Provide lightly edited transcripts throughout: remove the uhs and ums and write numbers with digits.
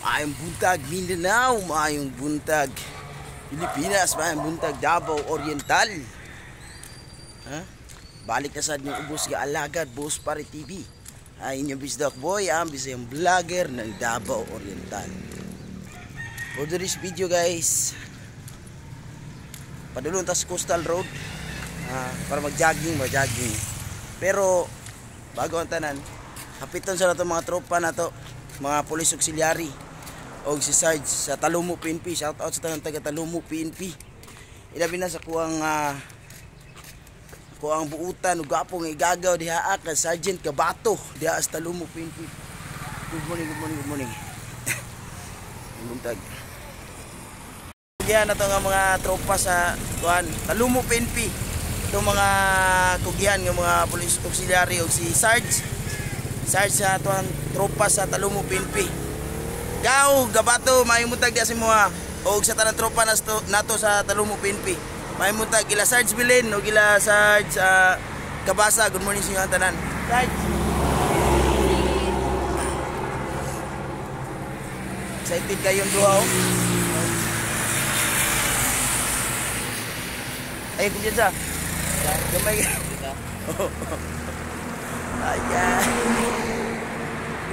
Maayong buntag Mindanao, maayong buntag Pilipinas, maayong buntag Davao Oriental. Balik na sa ating ubos ka alagad, Boss Pare TV. Inyong bisdak boy, ang bisayang vlogger ng Davao Oriental. For this video guys, padulong tas coastal road para mag-jogging. Pero bago ang tanan, hapiton sa nato mga tropa nato, mga police auxiliary o si Sarge sa Talumo PNP. Shout out sa taga Talumo PNP. Ilabi na sa kuang buutan ug gapong igagaw diha ka Sergeant Gabato diha sa Talumo PNP. Good morning. Buntag. Kugihan na to nga mga tropa sa kuan Talumo PNP. Itong mga kugihan nga mga police auxiliary o si Sarge sa tuang tropa sa Talumo PNP. Gaw Gabato mahimutag diha si moha og sa tanang tropa nato sa Talumo PNP. Mahimutag gila Sarge Bilin o gila Sarge Kabasa. Good morning sa inyo tanan. Sarge, excited kayong duha o? Ay, kumpiyansa. Gamay ka. Ayan.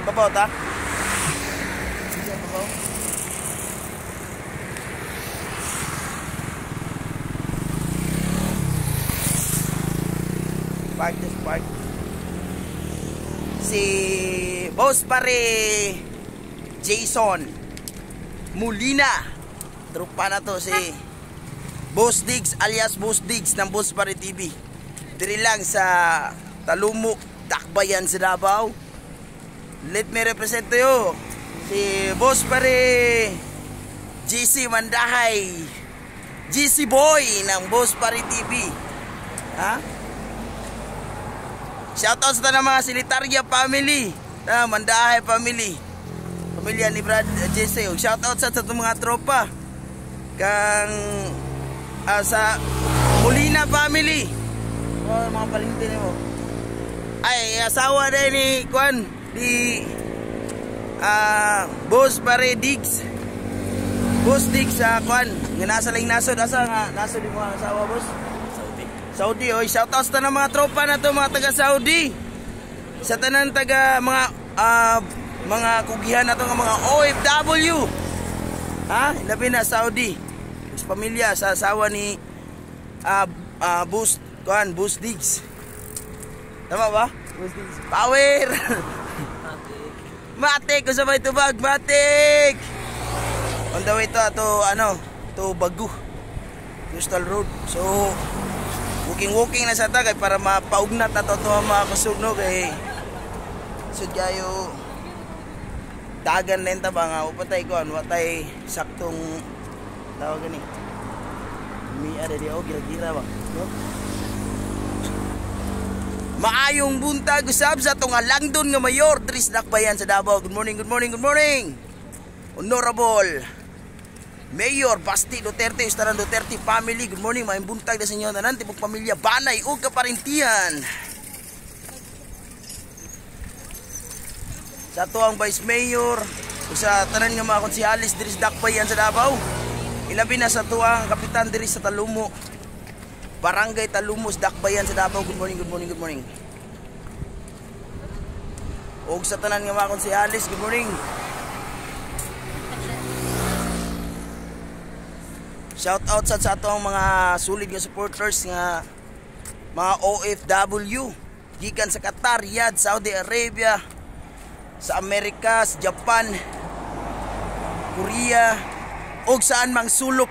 Ipapaw ta? Ipapaw? Park. Si Boss Pare Jason Molina. Trupa na to si Boss Diggs alias Boss Diggs ng Boss Pare TV. Diri lang sa Talumo, Dakbayan sa Davao. Let me represent to you si Boss Pare GC Mandahay, GC Boy ng Boss Pare TV. Shoutout sa tanang mga Silitarya family, Mandahay family, pamilya ni Brad JC. Shoutout sa mga tropa kang sa Molina family. Mga parintin mo. Ay, asawa din ni Kwan, di Boss Pare Diggs. Boss Diggs sa Kwan, nga nasa lang nasod. Asa nga nasod yung mga asawa, boss? Saudi. Oy, shoutout sa tanang mga tropa na to, mga taga Saudi. Sa tanan taga mga kugihan na to nga mga OFW. Labi na Saudi. Sa pamilya sa asawa ni Boss Diggs. Tama ba? Boss Diggs. Power. Matik ko sabay tubag, matik. On the way to Bagu Coastal Road. So walking na sa tagay para mapaugnat na to mga kusugno kay sudyayo dagan lenta ba nga upatay ko watay saktong tawag gani ada dia gira-gira ba no? Maayong buntag usab sa tong langdon nga mayor Dris Dakbayan sa Davao. Good morning. Honorable Mayor Basti Duterte, Ustaran Duterte family. Good morning, maayong buntag na sa inyo tanan, tibok pamilya Banay ug kaparintihan. Sa to ang Vice Mayor ug sa tanan nga mga konsehalis diri sa Dakbayan sa Davao. Ilabi na sa tuang kapitan diri sa Talumo, Barangay Talumo, Dakbayan sa Davao. Good morning. Ug sa tanan nga mga konsehalis, good morning. Shout out sa atong mga solid nga supporters nga mga OFW gikan sa Qatar, Riyadh, Saudi Arabia, sa Amerika, sa Japan, Korea ug saan mang sulok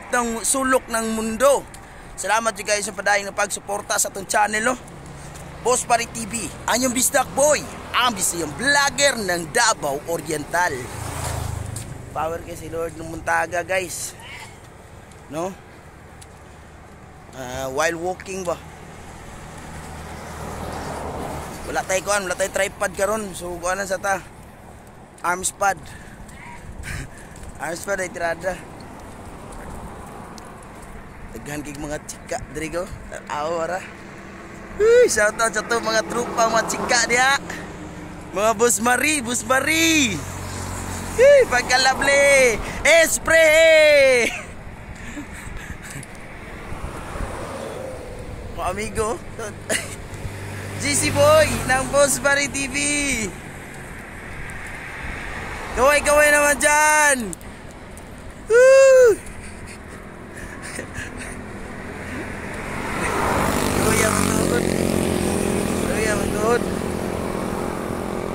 ng mundo. Salamat jud guys sa padayon nga pagsuporta sa atong channel, no? Boss Pare TV, anyong bisdak boy, ang bisayang vlogger ng Davao Oriental. Power kay si Lord ng Muntaga guys, no? While walking ba, wala tayo tripod karon, so kuanan sa ta arms pad ay tirada. Daghan kay mga chika diri go awara. Shoutout sa to mga trupa mga chika diha, mga Boss Marie. Pagkalabli! Espre! Mga amigo, GC Boy ng Boss Barry TV. Kaway-kaway naman dyan! Woo! Kuya magtuhod. Kuya magtuhod.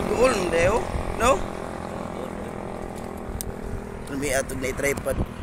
Tuol, hindi oh. No? Lumi atog na i-tripod.